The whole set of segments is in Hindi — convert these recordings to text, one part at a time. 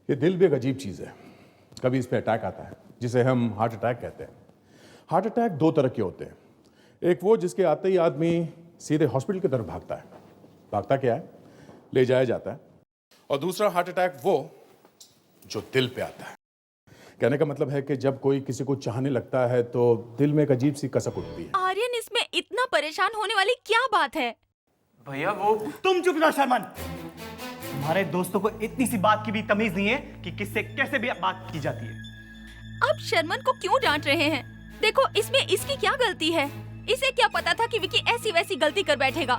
ये दिल भी एक अजीब चीज़ है। कभी इस पे अटैक आता है जिसे हम हार्ट अटैक कहते हैं। हार्ट अटैक दो तरह के होते हैं। एक वो जिसके आते ही आदमी सीधे हॉस्पिटल की तरफ भागता है। भागता क्या है, ले जाया जाता है। और दूसरा हार्ट अटैक वो जो दिल पे आता है। कहने का मतलब है कि जब कोई किसी को चाहने लगता है तो दिल में एक अजीब सी कसक उठती है। आर्यन, इसमें इतना परेशान होने वाली क्या बात है? भैया वो तुम चुप रहो शर्मन। तुम्हारे दोस्तों को इतनी सी बात की भी तमीज नहीं है कि किससे कैसे भी बात की जाती है। आप शर्मन को क्यों डांट रहे हैं? देखो, इसमें इसकी क्या गलती है? इसे क्या पता था कि विकी ऐसी वैसी गलती कर बैठेगा?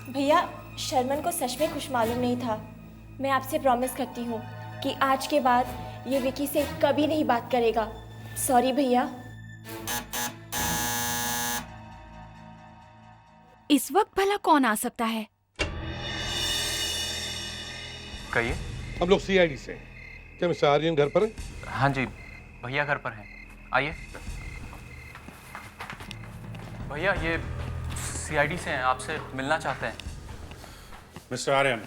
भैया, शर्मन को सच में कुछ मालूम नहीं था। मैं आपसे प्रॉमिस करती हूँ कि आज के बाद ये विकी से कभी नहीं बात करेगा। सॉरी भैया। इस वक्त भला कौन आ सकता है? कहिए। हम लोग सीआईडी से हैं। क्या मिस्टर आर्यन घर पर है? हाँ जी, भैया घर पर हैं। आइए। भैया ये सीआईडी से हैं, आपसे मिलना चाहते हैं। मिस्टर आर्यन,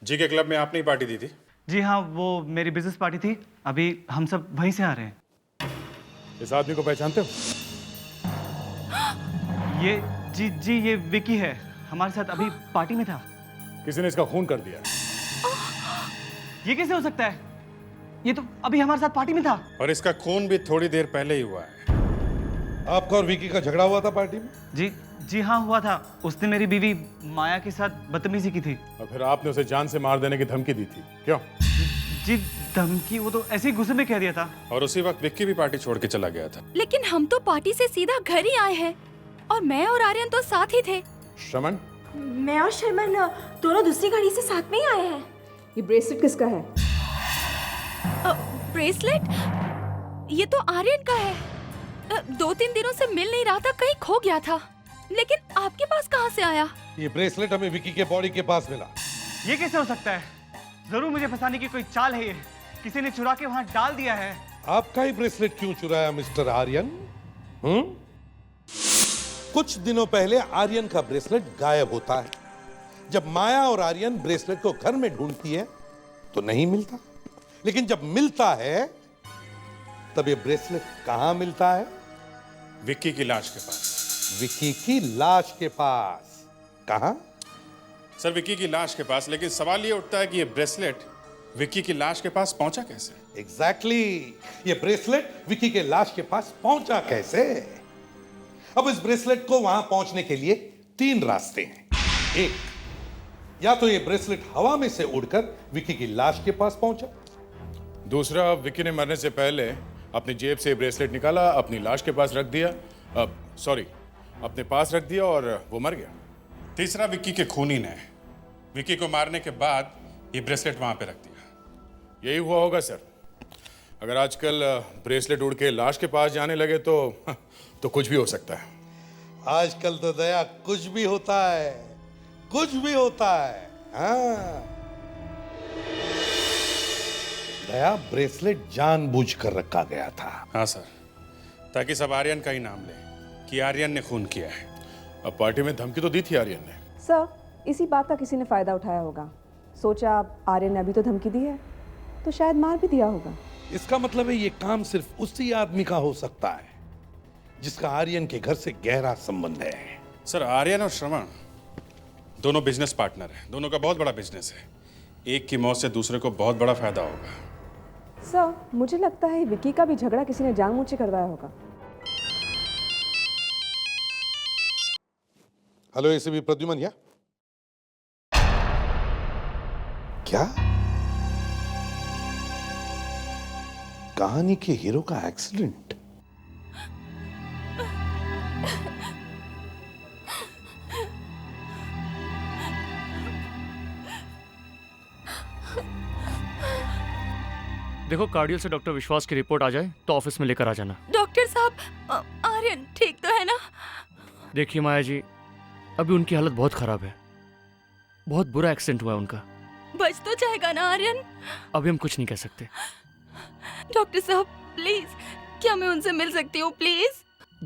जी के क्लब में आपने ही पार्टी दी थी? जी हाँ, वो मेरी बिजनेस पार्टी थी। अभी हम सब वहीं से आ रहे हैं। इस आदमी को पहचानते हो? जी ये विकी है। हमारे साथ अभी पार्टी में था। किसी ने इसका खून कर दिया। ये कैसे हो सकता है? ये तो अभी हमारे साथ पार्टी में था। और इसका खून भी थोड़ी देर पहले ही हुआ है। आपका और विकी का झगड़ा हुआ था पार्टी में? जी हाँ, हुआ था। उसने मेरी बीवी माया के साथ बदतमीजी की थी। और फिर आपने उसे जान से मार देने की धमकी दी थी, क्यों? जी धमकी? वो तो ऐसे ही गुस्से में कह दिया था। और उसी वक्त विक्की भी पार्टी छोड़ के चला गया था। लेकिन हम तो पार्टी से सीधा घर ही आए हैं और मैं और आर्यन तो साथ ही थे। श्रमण, मैं और शर्मन दोनों दूसरी गाड़ी से साथ में ही आए हैं। ये ब्रेसलेट किसका है? ब्रेसलेट? ये तो आर्यन का है। 2-3 दिनों से मिल नहीं रहा था, कहीं खो गया था। लेकिन आपके पास कहाँ से आया? ये ब्रेसलेट हमें विकी के बॉडी के पास मिला। ये कैसे हो सकता है? जरूर मुझे फंसाने की कोई चाल है। ये किसी ने चुरा के वहां डाल दिया है। आपका ही ब्रेसलेट क्यों चुराया मिस्टर आर्यन? कुछ दिनों पहले आर्यन का ब्रेसलेट गायब होता है। जब माया और आर्यन ब्रेसलेट को घर में ढूंढती है तो नहीं मिलता, लेकिन जब मिलता है तब ये ब्रेसलेट कहां मिलता है? विक्की की लाश के पास। विकी की लाश के पास। कहां? सर, विक्की की लाश के पास। लेकिन सवाल ये उठता है कि ये ब्रेसलेट विक्की की लाश के पास पहुंचा कैसे? एग्जैक्टली ये ब्रेसलेट विकी के लाश के पास पहुंचा कैसे? अब इस ब्रेसलेट को वहां पहुंचने के लिए 3 रास्ते हैं। एक, या तो ये ब्रेसलेट हवा में से उड़कर विकी की लाश के पास पहुंचा। दूसरा, विक्की ने मरने से पहले अपनी जेब से ब्रेसलेट निकाला, अपनी लाश के पास रख दिया, अपने पास रख दिया और वो मर गया। तीसरा, विक्की के खूनी ने विक्की को मारने के बाद ये ब्रेसलेट वहां पे रख दिया। यही हुआ होगा सर। अगर आजकल ब्रेसलेट उड़ के लाश के पास जाने लगे तो कुछ भी हो सकता है। आजकल तो दया कुछ भी होता है, कुछ भी होता है। हाँ, दया ब्रेसलेट जानबूझकर रखा गया था। हाँ सर, ताकि सब आर्यन का ही नाम ले कि आर्यन ने खून किया है। अब पार्टी में धमकी तो दी थी आर्यन ने। सर, इसी बात का किसी ने फायदा उठाया होगा। सोचा आर्यन ने अभी तो धमकी दी है तो शायद मार भी दिया होगा। इसका मतलब है ये काम सिर्फ उसी आदमी का हो सकता है जिसका आर्यन के घर से गहरा संबंध है। सर, आर्यन और श्रवण दोनों बिजनेस पार्टनर हैं। दोनों का बहुत बड़ा बिजनेस है। एक की मौत से दूसरे को बहुत बड़ा फायदा होगा। सर, मुझे लगता है विकी का भी झगड़ा किसी ने जानबूझ के करवाया होगा। हेलो एसीपी प्रद्युमन, या क्या कहानी के हीरो का एक्सीडेंट? देखो, कार्डियल से डॉक्टर विश्वास की रिपोर्ट आ जाए तो ऑफिस में लेकर आ जाना। डॉक्टर साहब, आर्यन ठीक तो है ना? देखिए माया जी, अभी उनकी हालत बहुत खराब है। बहुत बुरा एक्सीडेंट हुआ है उनका। बच तो जाएगा ना आर्यन? अभी हम कुछ नहीं कह सकते। डॉक्टर साहब प्लीज, क्या मैं उनसे मिल सकती हूँ प्लीज?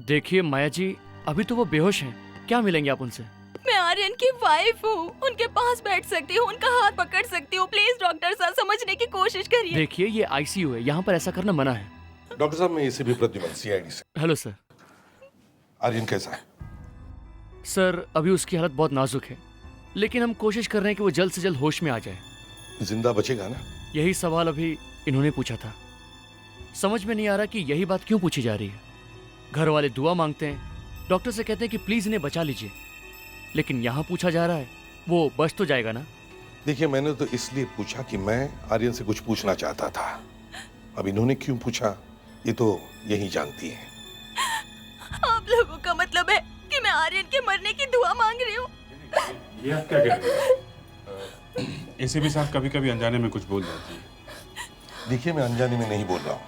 देखिए माया जी, अभी तो वो बेहोश हैं, क्या मिलेंगे आप उनसे? मैं आर्यन की वाइफ हूँ, उनके पास बैठ सकती हूँ, उनका हाथ पकड़ सकती हूँ। प्लीज डॉक्टर साहब समझने की कोशिश करिए। देखिए ये आईसीयू है, यहाँ पर ऐसा करना मना है। डॉक्टर साहब, मैं एसीपी प्रद्युमन, सीआईडी से। Hello sir. आर्यन कैसा है? सर अभी उसकी हालत बहुत नाजुक है, लेकिन हम कोशिश कर रहे हैं कि वो जल्द से जल्द होश में आ जाए। जिंदा बचेगा ना? यही सवाल अभी इन्होंने पूछा था। समझ में नहीं आ रहा कि यही बात क्यों पूछी जा रही है। घर वाले दुआ मांगते हैं, डॉक्टर से कहते हैं कि प्लीज इन्हें बचा लीजिए, लेकिन यहाँ पूछा जा रहा है वो बच तो जाएगा ना। देखिए, मैंने तो इसलिए पूछा कि मैं आर्यन से कुछ पूछना चाहता था। अब इन्होंने क्यों पूछा ये तो यही जानती है। आप लोगों का मतलब है कि मैं आर्यन के मरने की दुआ मांग रही हूँ? ये आप क्या कह रहे हैं? एसीपी साहब कभी कभी अनजाने में कुछ बोल जाती है। देखिए, मैं अनजाने में नहीं बोल रहा हूँ।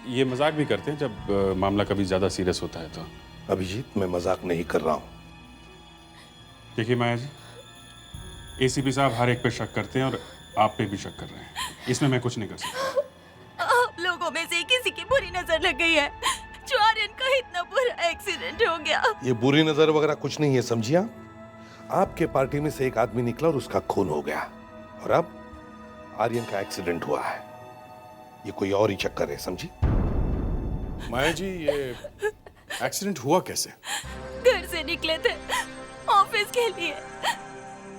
ये मजाक भी करते हैं जब मामला कभी ज्यादा सीरियस होता है तो। अभिजीत, मैं मजाक नहीं कर रहा हूँ। देखिए माया जी, एसीपी साहब हर एक पे शक करते हैं और आप पे भी शक कर रहे हैं, इसमें मैं कुछ नहीं कर सकता। आप लोगों में से किसी की बुरी नजर लग गई है जो आर्यन का इतना बुरा एक्सीडेंट हो गया। ये बुरी नजर वगैरह कुछ नहीं है, समझिए। आपके पार्टी में से एक आदमी निकला और उसका खून हो गया, और अब आर्यन का एक्सीडेंट हुआ है। ये कोई और ही चक्कर है, समझी? माया जी, ये एक्सीडेंट हुआ कैसे? घर से निकले थे ऑफिस के लिए,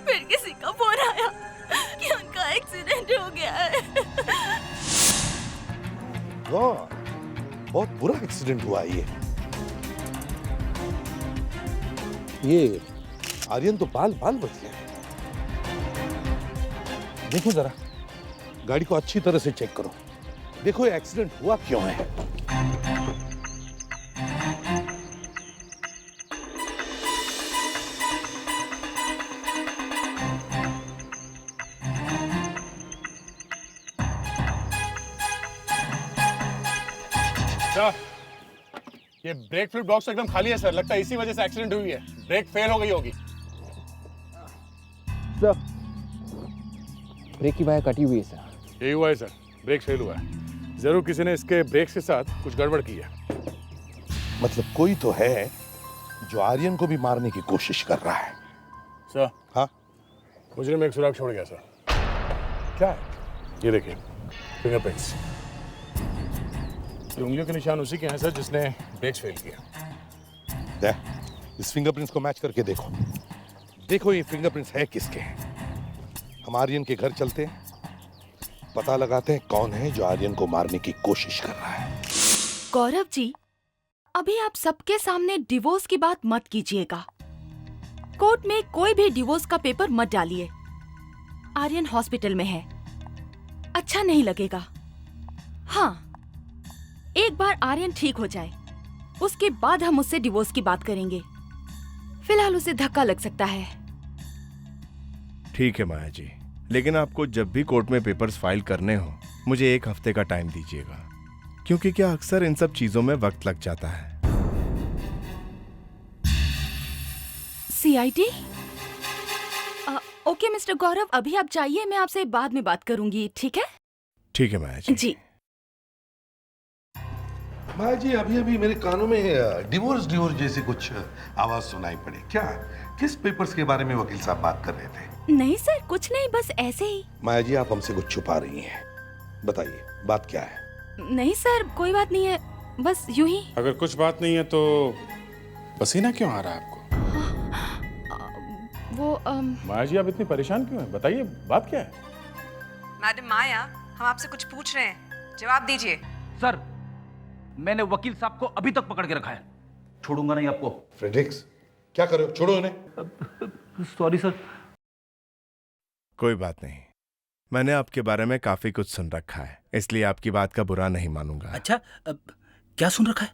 फिर किसी का फोन आया कि उनका एक्सीडेंट हो गया है। वाह, बहुत बुरा एक्सीडेंट हुआ ये आर्यन तो बाल बाल बच गए। देखो जरा, गाड़ी को अच्छी तरह से चेक करो, देखो ये एक्सीडेंट हुआ क्यों है। सर, ये ब्रेक फ्लूइड बॉक्स एकदम खाली है सर। लगता है इसी वजह से एक्सीडेंट हुई है। ब्रेक फेल हो गई होगी। सर, ब्रेक की वायर कटी हुई है सर। यही हुआ है सर, ब्रेक फेल हुआ है। जरूर किसी ने इसके ब्रेक्स के साथ कुछ गड़बड़ की है। मतलब कोई तो है जो आर्यन को भी मारने की कोशिश कर रहा है। सर, हाँ, मुजरिम एक सुराग छोड़ गया सर। क्या है? ये देखिए, फिंगरप्रिंट्स। ये उंगलियों के निशान उसी के हैं सर जिसने ब्रेक्स फेल किया। इस फिंगरप्रिंट्स को मैच करके देखो। देखो ये फिंगरप्रिंट्स है किसके हैं। हम आर्यन के घर चलते हैं, पता लगाते हैं कौन है जो आर्यन को मारने की कोशिश कर रहा है। गौरव जी, अभी आप सबके सामने डिवोर्स की बात मत कीजिएगा। कोर्ट में कोई भी डिवोर्स का पेपर मत डालिए। आर्यन हॉस्पिटल में है, अच्छा नहीं लगेगा। हाँ, एक बार आर्यन ठीक हो जाए, उसके बाद हम उससे डिवोर्स की बात करेंगे। फिलहाल उसे धक्का लग सकता है। ठीक है माया जी, लेकिन आपको जब भी कोर्ट में पेपर्स फाइल करने हो, मुझे 1 हफ्ते का टाइम दीजिएगा, क्योंकि क्या अक्सर इन सब चीजों में वक्त लग जाता है। सीआईडी? ओके मिस्टर गौरव, अभी आप जाइए, मैं आपसे बाद में बात करूंगी, ठीक है? ठीक है माया जी। जी। माया जी, अभी अभी मेरे कानों में डिवोर्स जैसी कुछ आवाज सुनाई पड़ी। क्या, किस पेपर्स के बारे में वकील साहब बात कर रहे थे? नहीं सर, कुछ नहीं, बस ऐसे ही। माया जी, आप हमसे कुछ छुपा रही हैं, बताइए बात क्या है? नहीं सर, कोई बात नहीं है, बस यूं ही। अगर कुछ बात नहीं है तो पसीना क्यों आ रहा है आपको? वो माया जी, आप इतनी परेशान क्यों हैं? बताइए बात क्या है? मैडम माया, हम आपसे कुछ पूछ रहे हैं, जवाब दीजिए। सर, मैंने वकील साहब को अभी तक पकड़ के रखा है, छोड़ूंगा नहीं आपको। फ्रेडरिक्स, क्या कर रहे हो? छोड़ो इन्हें। Sorry sir. कोई बात नहीं, मैंने आपके बारे में काफी कुछ सुन रखा है, इसलिए आपकी बात का बुरा नहीं मानूंगा। अच्छा, क्या सुन रखा है?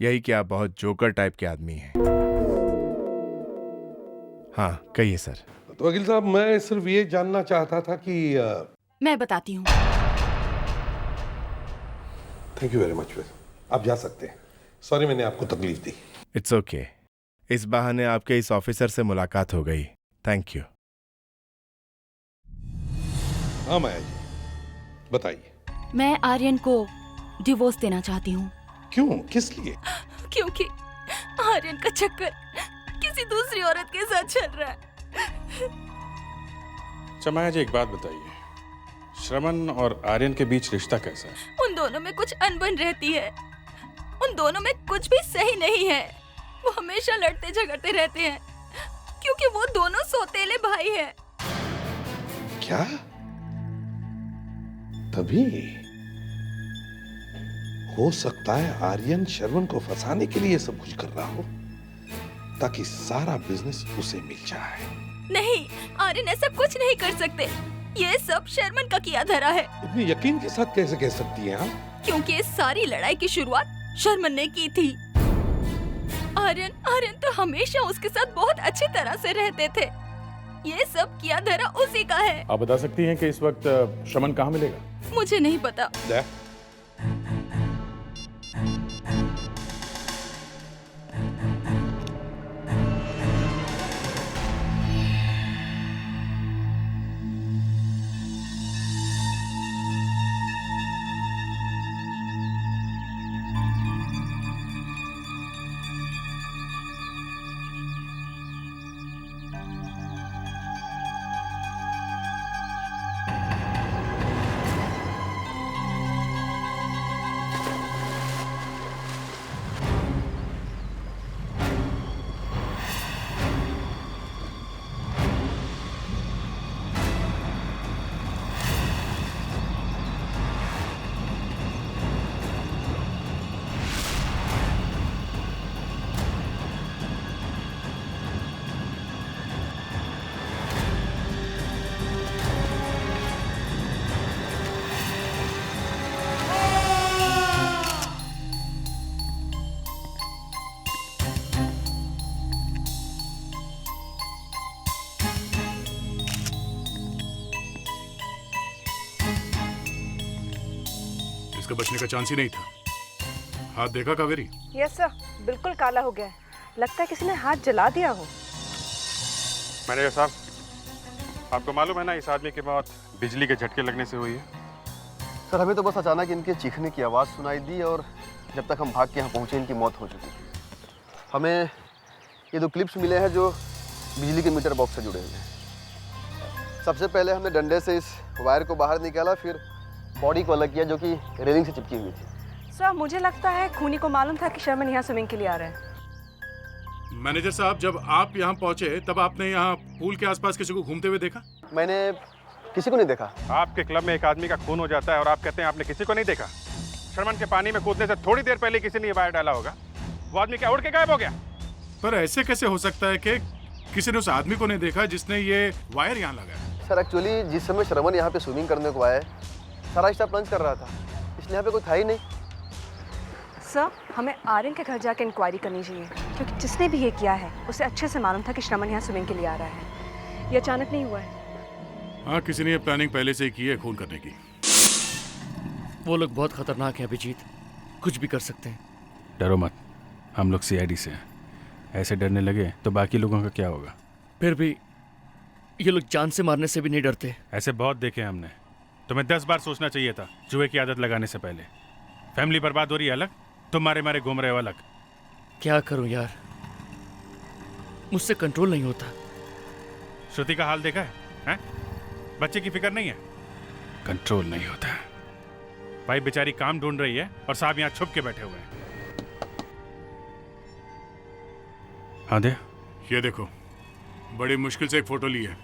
यही कि आप बहुत जोकर टाइप के आदमी हैं। हाँ, कहिए सर। तो वकील साहब, मैं सिर्फ ये जानना चाहता था कि मैं बताती हूँ। Thank you very much. आप जा सकते हैं। सॉरी मैंने आपको तकलीफ दी। It's okay. इस बहाने आपके इस ऑफिसर से मुलाकात हो गई। Thank you. हाँ माया जी, बताइए। मैं आर्यन को डिवोर्स देना चाहती हूँ। क्यों, किस लिए? क्योंकि आर्यन का चक्कर किसी दूसरी औरत के साथ चल रहा है। अच्छा माया जी, एक बात बताइए, श्रवण और आर्यन के बीच रिश्ता कैसा है? उन दोनों में कुछ अनबन रहती है। उन दोनों में कुछ भी सही नहीं है। वो हमेशा लड़ते झगड़ते रहते हैं क्योंकि वो दोनों सौतेले भाई हैं। क्या? तभी हो सकता है आर्यन श्रवण को फंसाने के लिए सब कुछ कर रहा हो ताकि सारा बिजनेस उसे मिल जाए। नहीं, आर्यन ऐसा कुछ नहीं कर सकते। ये सब शर्मन का किया धरा है। इतनी यकीन के साथ कैसे कह सकती हैं आप? क्योंकि इस सारी लड़ाई की शुरुआत शर्मन ने की थी। आर्यन तो हमेशा उसके साथ बहुत अच्छी तरह से रहते थे। ये सब किया धरा उसी का है। आप बता सकती हैं कि इस वक्त शमन कहाँ मिलेगा? मुझे नहीं पता। इसका बचने का चांस ही नहीं था। हाथ देखा कावेरी? यस सर, बिल्कुल काला हो गया है। लगता है किसी ने हाथ जला दिया हो। मैनेजर साहब, आपको मालूम है ना इस आदमी की मौत बिजली के झटके लगने से हुई है? सर, हमें तो बस अचानक इनके चीखने की आवाज़ सुनाई दी और जब तक हम भाग के यहाँ पहुँचे इनकी मौत हो चुकी थी। हमें ये 2 क्लिप्स मिले हैं जो बिजली के मीटर बॉक्स से जुड़े हुए हैं। सबसे पहले हमने डंडे से इस वायर को बाहर निकाला, फिर बॉडी को अलग किया जो कि रेलिंग से चिपकी हुई थी। सर, मुझे लगता है खूनी को मालूम था कि शर्मन यहाँ स्विमिंग के लिए आ रहे हैं। मैनेजर साहब, जब आप यहाँ पहुँचे तब आपने यहाँ पूल के आसपास किसी को घूमते हुए देखा? मैंने किसी को नहीं देखा। आपके क्लब में एक आदमी का खून हो जाता है और आप कहते हैं आपने किसी को नहीं देखा? शर्मन के पानी में कूदने से थोड़ी देर पहले किसी ने ये वायर डाला होगा। वो आदमी क्या उड़ के गायब हो गया? पर ऐसे कैसे हो सकता है कि किसी ने उस आदमी को नहीं देखा जिसने ये वायर यहाँ लगाया? सर, एक्चुअली जिस समय श्रवण यहाँ पे स्विमिंग करने को आया, सारा हिस्सा प्लंज कर रहा था, इसलिए यहाँ पे कोई था ही नहीं। सर, हमें आर्यन के घर जाके इंक्वायरी करनी चाहिए क्योंकि जिसने भी ये किया है उसे अच्छे से मालूम था कि श्रवण यहाँ स्विमिंग के लिए आ रहा है। ये अचानक नहीं हुआ है। हाँ, किसी ने ये प्लानिंग पहले से ही की है खून करने की। वो लोग बहुत खतरनाक हैं अभिजीत, कुछ भी कर सकते हैं। डरो मत, हम लोग सीआईडी से हैं। ऐसे डरने लगे तो बाकी लोगों का क्या होगा? फिर भी ये लोग जान से मारने से भी नहीं डरते। ऐसे बहुत देखे हमने। तुम्हें 10 बार सोचना चाहिए था जुए की आदत लगाने से पहले। फैमिली बर्बाद हो रही है अलग, तुम मारे मारे घूम रहे हो अलग। क्या करूं यार, मुझसे कंट्रोल नहीं होता। श्रुति का हाल देखा है? बच्चे की फिक्र नहीं है, कंट्रोल नहीं होता। भाई बेचारी काम ढूंढ रही है और साहब यहाँ छुप के बैठे हुए हैं। हाँ दे, ये देखो, बड़ी मुश्किल से एक फोटो ली है।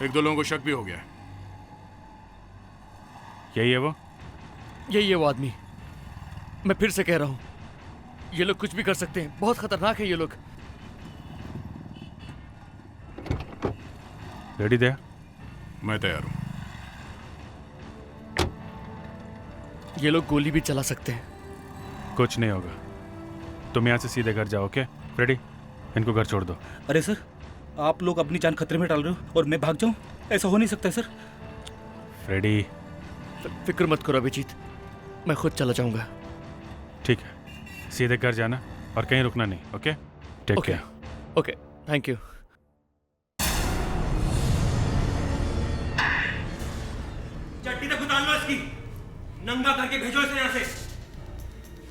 1-2 लोगों को शक भी हो गया है। यही है वो? यही है वो आदमी। मैं फिर से कह रहा हूं, ये लोग कुछ भी कर सकते हैं, बहुत खतरनाक है ये लोग। रेडी दे? मैं तैयार हूं। ये लोग गोली भी चला सकते हैं। कुछ नहीं होगा, तुम यहाँ से सीधे घर जाओ। Okay ready? इनको घर छोड़ दो। अरे सर, आप लोग अपनी जान खतरे में डाल रहे हो और मैं भाग जाऊं? ऐसा हो नहीं सकता सर। रेडी? फिक्र मत करो अभिजीत, मैं खुद चला जाऊंगा। ठीक है, सीधे घर जाना और कहीं रुकना नहीं। Okay, take care. Okay, thank you. चट्टी तक उतार लो इसकी, नंगा करके भेजो इसे यहाँ से।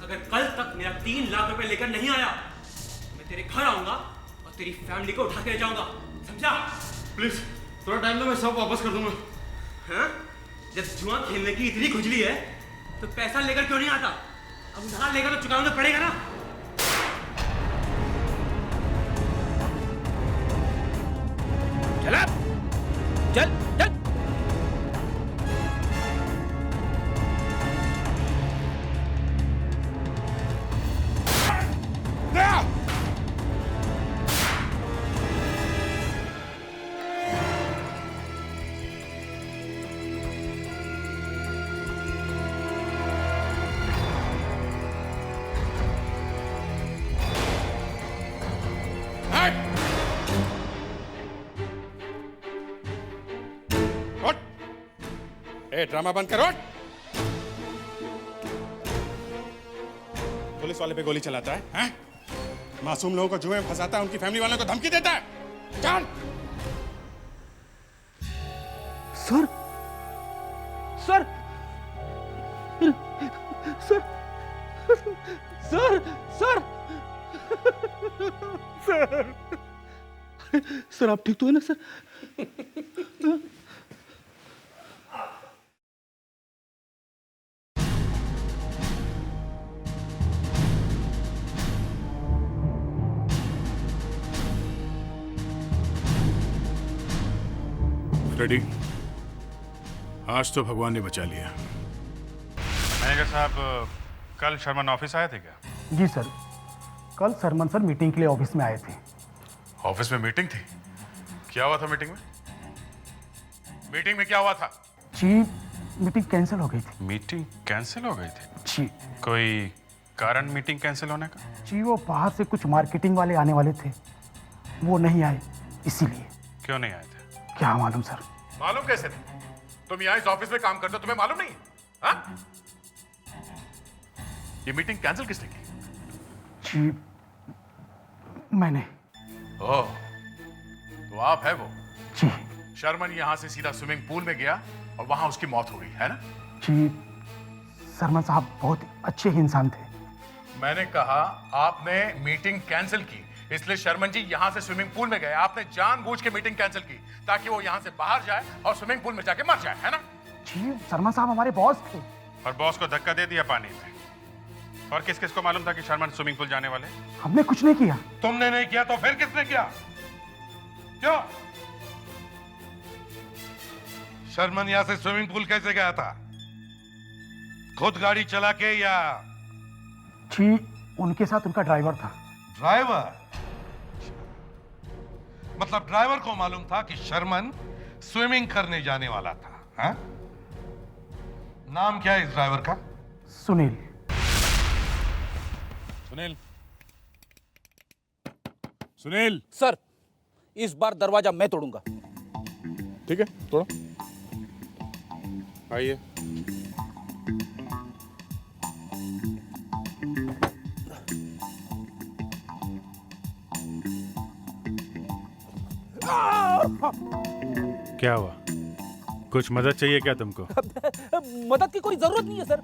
अगर कल तक मेरा 3 लाख रुपए लेकर नहीं आया, मैं तेरे घर आऊंगा और तेरी फैमिली को उठा के ले जाऊंगा, समझा? प्लीज थोड़ा टाइम दो, मैं सब वापस कर दूंगा। हाँ? जब जुआ खेलने की इतनी खुजली है तो पैसा लेकर क्यों नहीं आता? अब उधार लेकर तो चुकाना पड़ेगा ना। चल चल चल। ड्रामा बंद करो। पुलिस वाले पे गोली चलाता है, हैं? मासूम लोगों को जुए में फंसाता है, उनकी फैमिली वालों को धमकी देता है। चल। Sir sir sir sir sir sir sir आप ठीक तो है ना सर? रेडी? आज तो भगवान ने बचा लिया। मैनेजर साहब, कल शर्मन ऑफिस आए थे क्या? जी सर, कल शर्मन सर मीटिंग के लिए ऑफिस में आए थे। ऑफिस में मीटिंग थी? क्या हुआ था मीटिंग में? मीटिंग में क्या हुआ था? जी मीटिंग कैंसिल हो गई थी। मीटिंग कैंसिल हो गई थी? जी। कोई कारण मीटिंग कैंसिल होने का? जी वो बाहर से कुछ मार्केटिंग वाले आने वाले थे, वो नहीं आए, इसीलिए। क्यों नहीं आए थे? क्या मालूम सर। मालूम कैसे नहीं? तुम यहाँ इस ऑफिस में काम करते हो, तुम्हें मालूम नहीं? हाँ? ये मीटिंग कैंसिल किसने की? जी मैंने। ओह, तो आप है वो? जी। शर्मन यहाँ से सीधा स्विमिंग पूल में गया और वहां उसकी मौत हो गई, है ना? जी शर्मन साहब बहुत अच्छे इंसान थे। मैंने कहा आपने मीटिंग कैंसिल की, इसलिए शर्मन जी यहाँ से स्विमिंग पूल में गए। आपने जानबूझ के मीटिंग कैंसिल की ताकि वो यहाँ से बाहर जाए और स्विमिंग पूल में जाके मर जाए, है ना? जी शर्मा साहब हमारे बॉस थे। और बॉस को धक्का दे दिया पानी में। और किस किस को मालूम था कि शर्मन स्विमिंग पूल जाने वाले? हमने कुछ नहीं किया। तुमने नहीं किया तो फिर किसने किया? क्यों? शर्मन यहां से स्विमिंग पूल कैसे गया था? खुद गाड़ी चला के या? जी उनके साथ उनका ड्राइवर था। ड्राइवर? मतलब ड्राइवर को मालूम था कि शर्मन स्विमिंग करने जाने वाला था, हाँ? नाम क्या है इस ड्राइवर का? सुनील। सुनील, सुनील। सर, इस बार दरवाजा मैं तोड़ूंगा। ठीक है, तोड़ो। आइए। क्या हुआ? कुछ मदद चाहिए क्या तुमको? मदद की कोई जरूरत नहीं है सर।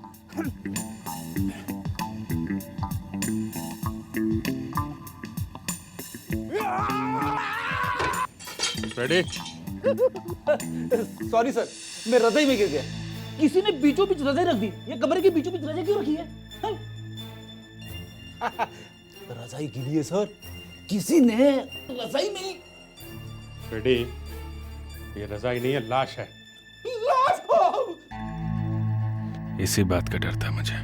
रेडी? सॉरी सर, मैं रजाई में गिर गया। किसी ने बीचों बीच रजाई रख दी। ये कमरे के बीचों बीच रजाई क्यों रखी है? रजाई गिरी है सर, किसी ने रजाई में। रेडी? ये रजाई नहीं है, लाश है। लाश हो? इसी बात का डर था मुझे।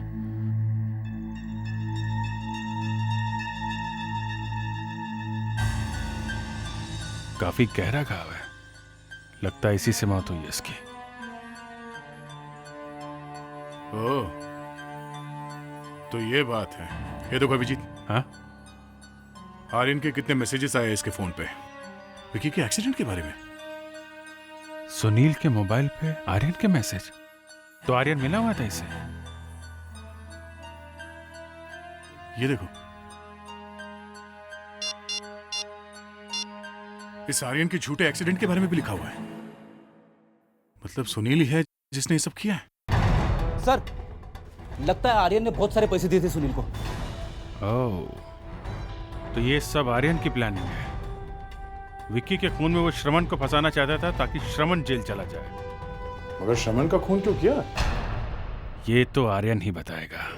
काफी गहरा घाव है, लगता है इसी से मौत हुई है इसकी। ओह, तो ये बात है। ये देखो अभिजीत, हाँ? आर्यन के कितने मैसेजेस आए इसके फोन पे विकी के एक्सीडेंट के बारे में। सुनील के मोबाइल पे आर्यन के मैसेज। तो आर्यन मिला हुआ था इसे। ये देखो, इस आर्यन के झूठे एक्सीडेंट के बारे में भी लिखा हुआ है। मतलब सुनील ही है जिसने ये सब किया है। सर, लगता है आर्यन ने बहुत सारे पैसे दिए थे सुनील को। ओह, तो ये सब आर्यन की प्लानिंग है। विक्की के खून में वो श्रवण को फंसाना चाहता था ताकि श्रवण जेल चला जाए। मगर श्रवण का खून क्यों किया? ये तो आर्यन ही बताएगा।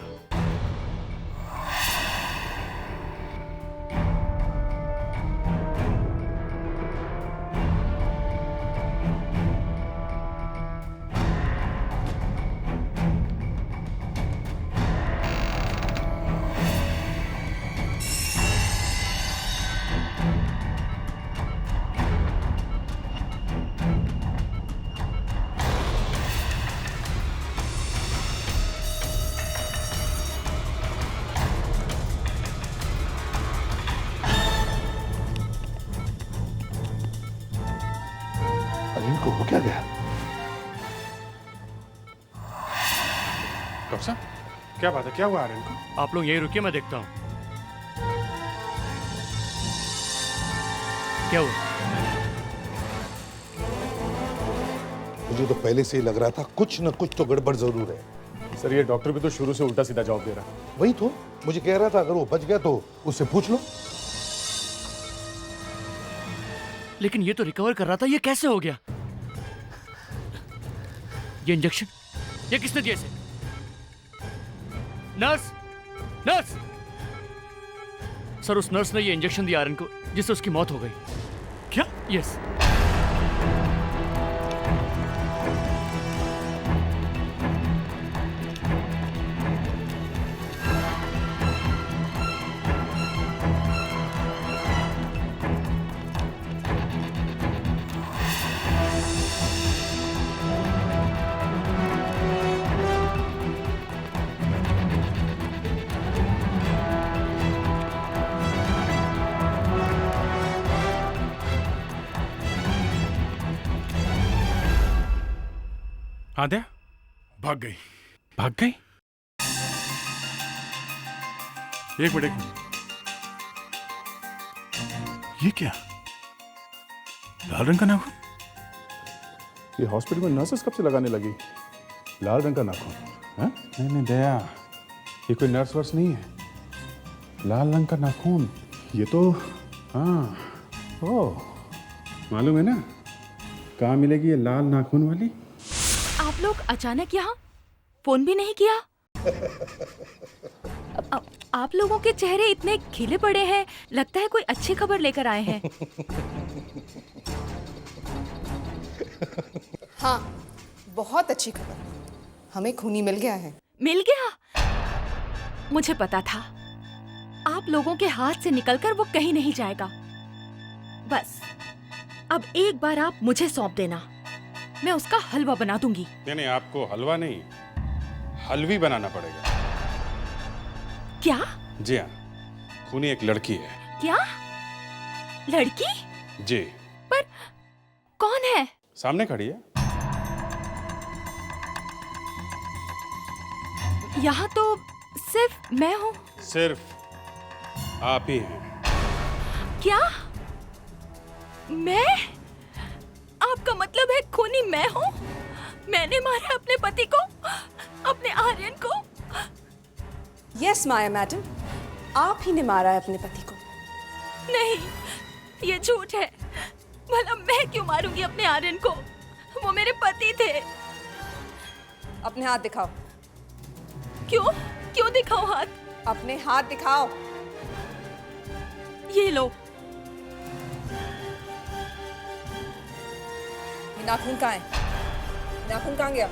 को हो क्या गया? डॉक्टर साहब, क्या बात है? क्या हुआ आर्यन को? आप लोग यहीं रुकिए, मैं देखता हूँ क्या हुआ। मुझे तो पहले से ही लग रहा था कुछ न कुछ तो गड़बड़ जरूर है। सर ये डॉक्टर भी तो शुरू से उल्टा सीधा जवाब दे रहा है। वही तो मुझे कह रहा था, अगर वो बच गया तो उससे पूछ लो। लेकिन ये तो रिकवर कर रहा था, ये कैसे हो गया? ये इंजेक्शन ये किसने दिया इसे? Nurse, nurse! सर उस नर्स ने ये इंजेक्शन दिया आर्यन को जिससे उसकी मौत हो गई। क्या? यस। आद्या भाग गई। भाग गई? एक मिनट। ये क्या? लाल रंग का नाखून? ये हॉस्पिटल में नर्सेस कब से लगाने लगी लाल रंग का नाखून? हाँ? नहीं दया, ये कोई नर्स वर्स नहीं है। लाल रंग का नाखून, ये तो हाँ, ओह मालूम है ना कहाँ मिलेगी ये लाल नाखून वाली? आप लोग अचानक यहाँ? फोन भी नहीं किया? आप लोगों के चेहरे इतने खिले पड़े हैं, लगता है कोई अच्छी खबर लेकर आए हैं। हाँ, बहुत अच्छी खबर। हमें खूनी मिल गया है। मिल गया? मुझे पता था आप लोगों के हाथ से निकलकर वो कहीं नहीं जाएगा। बस अब एक बार आप मुझे सौंप देना, मैं उसका हलवा बना दूंगी। नहीं, आपको हलवा नहीं, हलवी बनाना पड़ेगा। क्या? जी हाँ, खूनी एक लड़की है। क्या? लड़की? जी। पर कौन है? सामने खड़ी है। यहाँ तो सिर्फ मैं हूँ। सिर्फ आप ही हैं। क्या? मैं? आपका मतलब है खूनी मैं हूँ? मैंने मारा अपने पति को, अपने आर्यन को? यस माया मैडम, आप ही ने मारा है अपने पति को। नहीं, ये झूठ है। भला मैं क्यों मारूंगी अपने आर्यन को? वो मेरे पति थे। अपने हाथ दिखाओ। क्यों? क्यों दिखाओ हाथ? अपने हाथ दिखाओ। ये लो। ये नाखून कहाँ है? नाखून कहाँ गया?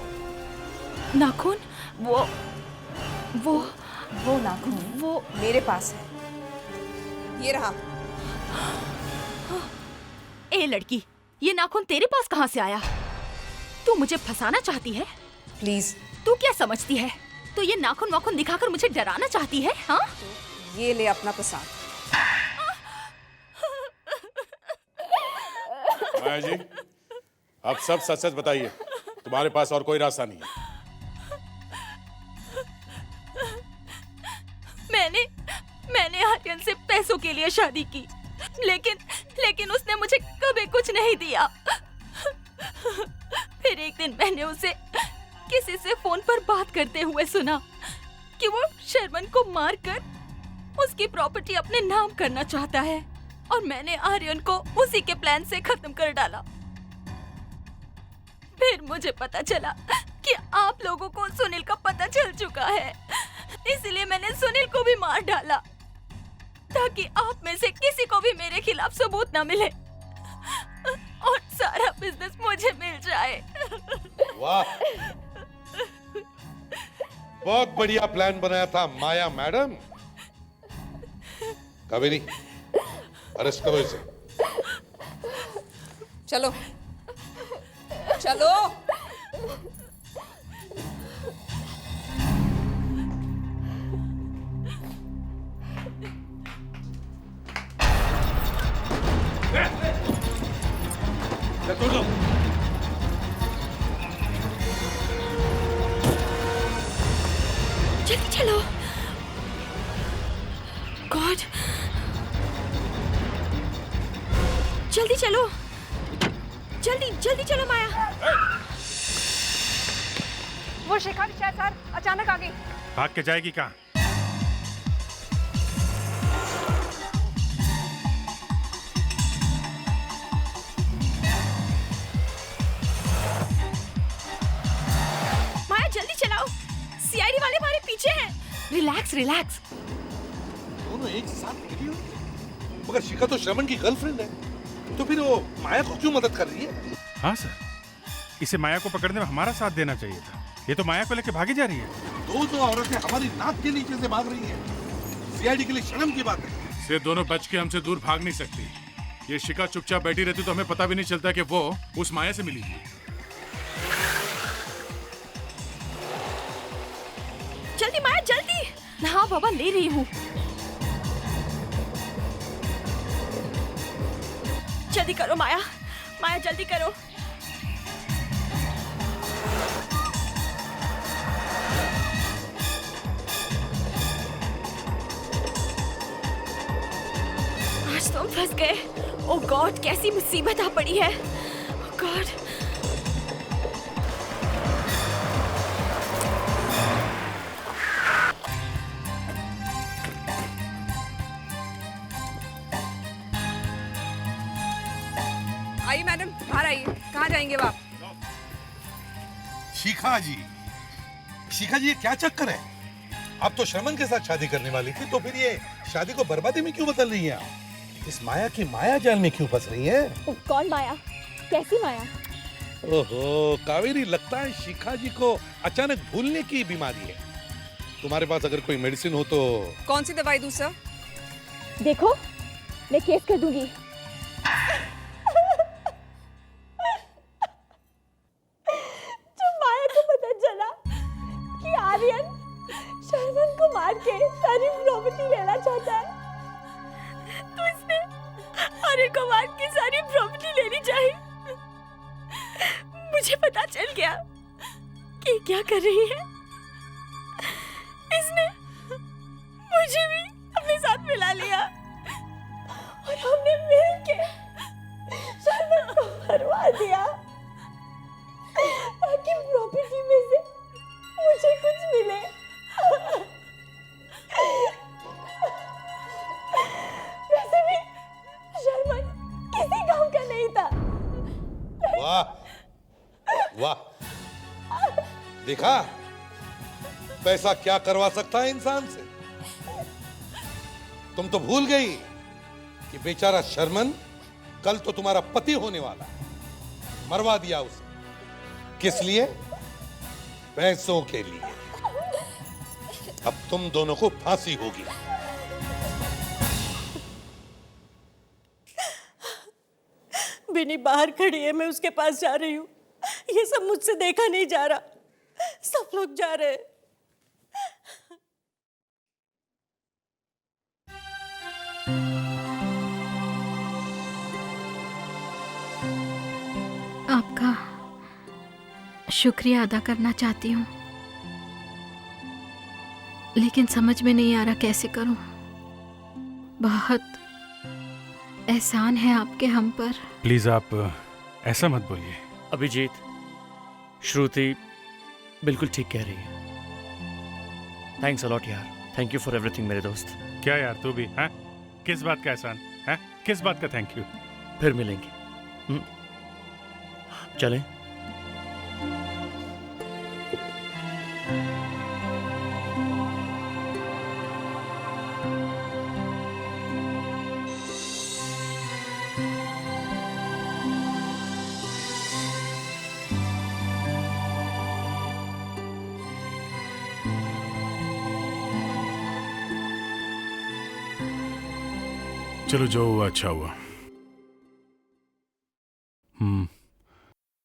नाखून? वो नाखून वो मेरे पास है। ये रहा। ए लड़की, ये नाखून तेरे पास कहाँ से आया? तू मुझे फंसाना चाहती है? प्लीज। तू क्या समझती है? तू ये नाखून वाखून दिखाकर मुझे डराना चाहती है? हाँ? तो ये ले अपना प्रसाद। माया जी, आप सब सच सच बताइए, तुम्हारे पास और कोई रास्ता नहीं है। मैंने आर्यन से पैसों के लिए शादी की, लेकिन उसने मुझे कभी कुछ नहीं दिया। फिर एक दिन मैंने उसे किसी से फोन पर बात करते हुए सुना कि वो शर्मन को मारकर उसकी प्रॉपर्टी अपने नाम करना चाहता है। और मैंने आर्यन को उसी के प्लान से खत्म कर डाला। फिर मुझे पता चला कि आप लोगों को सुनील का पता चल चुका है, इसलिए मैंने सुनील को भी मार डाला ताकि आप में से किसी को भी मेरे खिलाफ सबूत ना मिले और सारा बिजनेस मुझे मिल जाए। वाह, बहुत बढ़िया प्लान बनाया था माया मैडम। कावेरी, अरेस्ट करो इसे। चलो चलो। जल्दी चलो। गॉड, जल्दी चलो, जल्दी जल्दी चलो माया। वो शिखा की शायद सर अचानक आ गई। भाग के जाएगी कहाँ? माया जल्दी चलाओ, सीआईडी वाले हमारे पीछे हैं। Relax relax. दोनों एक साथ निकली हो, मगर शिखा तो श्रवण की गर्लफ्रेंड है, तो फिर वो माया को क्यों मदद कर रही है? हाँ सर, इसे माया को पकड़ने में हमारा साथ देना चाहिए था। ये तो माया को लेके भागी जा रही है। दो औरतें हमारी नाक के नीचे से भाग रही हैं। सीआईडी के लिए शर्म की बात है। से दोनों बच के हमसे दूर भाग नहीं सकती। ये शिखा चुपचाप बैठी रहती तो हमें पता भी नहीं चलता कि वो उस माया से मिली थी। जल्दी माया जल्दी। हाँ बाबा, ले रही हूँ। जल्दी करो माया, माया जल्दी करो। आज तो हम फंस गए। ओह गॉड, कैसी मुसीबत आ पड़ी है। ओह गॉड। आइए मैडम, बाहर आइए। कहाँ जाएंगे वो आप? शिखा जी, शिखा जी, ये क्या चक्कर है? आप तो श्रवण के साथ शादी करने वाली थी, तो फिर ये शादी को बर्बादी में क्यों बदल रही हैं आप? इस माया की माया जाल में क्यों फंस रही हैं? कौन माया? कैसी माया? ओहो कावेरी, लगता है शिखा जी को अचानक भूलने की बीमारी है। तुम्हारे पास अगर कोई मेडिसिन हो तो। कौन सी दवाई दूं सर? देखो, मैं केस कर दूंगी। जब माया को पता चला कि आर्यन शर्मन को मार के सारी प्रॉपर्टी लेना चाहता है, तो इसने आर्यन को मार के सारी प्रॉपर्टी लेनी चाहिए। मुझे पता चल गया कि क्या कर रही है। इसने मुझे भी अपने साथ मिला लिया और हमने मिलके शर्मन को मरवा दिया ताकि प्रॉपर्टी में से मुझे कुछ मिले। वैसे भी शर्मन किसी काम का नहीं था। वाह वाह, देखा पैसा क्या करवा सकता है इंसान से। तुम तो भूल गई कि बेचारा शर्मन कल तो तुम्हारा पति होने वाला है। मरवा दिया उसे। किस लिए? पैसों के लिए। अब तुम दोनों को फांसी होगी। बिनी बाहर खड़ी है, मैं उसके पास जा रही हूँ। ये सब मुझसे देखा नहीं जा रहा, सब लोग जा रहे हैं। आपका शुक्रिया अदा करना चाहती हूँ, लेकिन समझ में नहीं आ रहा कैसे करूँ। बहुत एहसान है आपके हम पर। प्लीज आप ऐसा मत बोलिए। अभिजीत, श्रुति बिल्कुल ठीक कह रही है। थैंक्स अलॉट यार, थैंक यू फॉर एवरीथिंग मेरे दोस्त। क्या यार, तू भी हाँ? किस बात का एहसान हैं? किस बात का थैंक यू? फिर मिलेंगे। चलें? चलो जो हुआ अच्छा हुआ।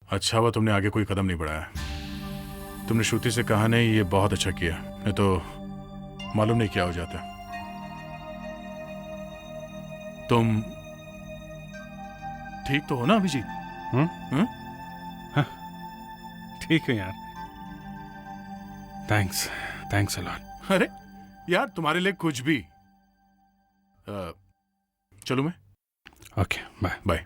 अच्छा हुआ तुमने आगे कोई कदम नहीं बढ़ाया। तुमने श्रुति से कहा नहीं, ये बहुत अच्छा किया, नहीं तो मालूम नहीं क्या हो जाता। तुम ठीक तो हो ना अभिजीत? ठीक है यार। Thanks thanks a lot. अरे यार तुम्हारे लिए कुछ भी। चलो मैं। Okay bye bye.